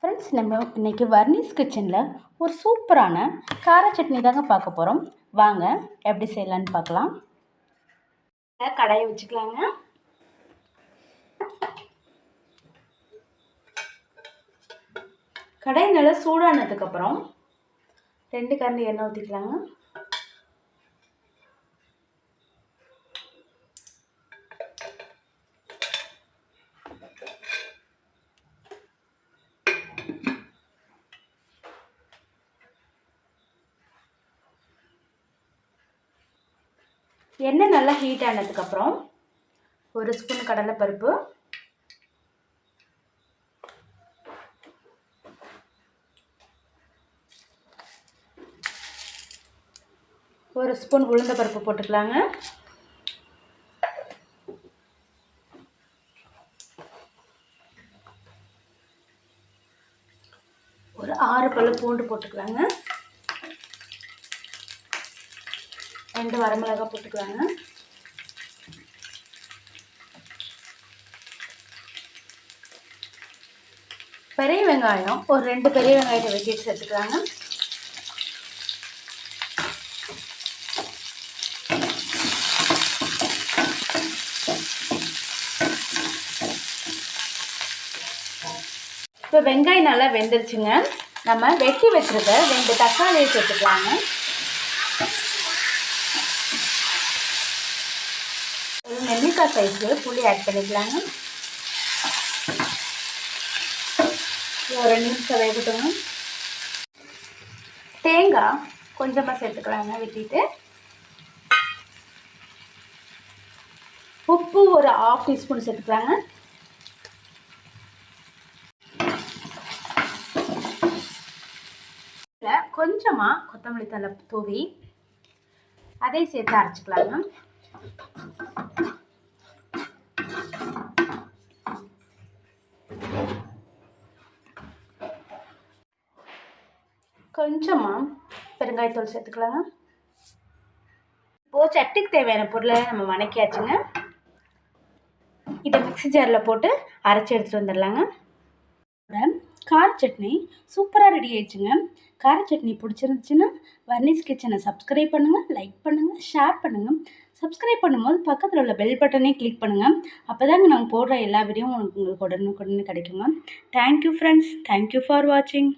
Friends, நம்ம இன்றைக்கி வர்னிஸ் கிச்சனில் ஒரு சூப்பரான கார சட்னி தாங்க பார்க்க போகிறோம். வாங்க எப்படி செய்யலான்னு பார்க்கலாம். கடாயை வச்சுக்கலாங்க. கடாய் நல்லா சூடானதுக்கப்புறம் 2 கரண்டி எண்ணெய் ஊற்றிக்கலாங்க. எண்ணெய் நல்லா ஹீட் ஆனதுக்கப்புறம் 1 ஸ்பூன் கடலைப்பருப்பு, 1 ஸ்பூன் உளுந்தப்பருப்பு போட்டுக்கலாங்க. ஒரு 6 பல்லு பூண்டு போட்டுக்கலாங்க. 2 வரமிளகாய் போட்டுக்கலாங்க. பெரிய வெங்காயம் ஒரு 2 பெரிய வெங்காயத்தை வெட்டிட்டு சேர்த்துக்கலாங்க. இப்போ வெங்காயம் நல்லா வெந்துருச்சுங்க. நம்ம வெட்டி வச்சுருக்க 2 தக்காளியை சேர்த்துக்கலாங்க. ஒரு நெல்லிக்காய் சைஸு புளி ஆட் பண்ணிக்கலாங்க. ஒரு 2 நிமிஷம் வேகட்டுங்க. தேங்காய் கொஞ்சமாக சேர்த்துக்கலாங்க வெட்டிட்டு. உப்பு ஒரு 1/2 டீஸ்பூன் சேர்த்துக்கலாங்க. கொஞ்சமாக கொத்தமல்லி தழை தூவி அதை சேர்த்து அரைச்சிக்கலாங்க. கொஞ்சமாக பெருங்காயத்தூள் சேர்த்துக்கலாங்க. இப்போது சட்னிக்கு தேவையான பொருளை நம்ம வணக்கியாச்சுங்க. இதை மிக்ஸி ஜாரில் போட்டு அரைச்சி எடுத்துகிட்டு வந்துடலாங்க. கார சட்னி சூப்பராக ரெடி ஆயிடுச்சுங்க. கார சட்னி பிடிச்சிருந்துச்சுன்னா வர்னிஸ் கிச்சனை சப்ஸ்கிரைப் பண்ணுங்கள், லைக் பண்ணுங்கள், ஷேர் பண்ணுங்கள். சப்ஸ்கிரைப் பண்ணும்போது பக்கத்தில் உள்ள பெல் பட்டனே கிளிக் பண்ணுங்கள். அப்போ தாங்க நாங்கள் போடுற எல்லா வீடியோவும் உங்களுக்கு உடனுக்குடனே கிடைக்குங்க. Thank you friends. தேங்க்யூ ஃபார் வாட்சிங்.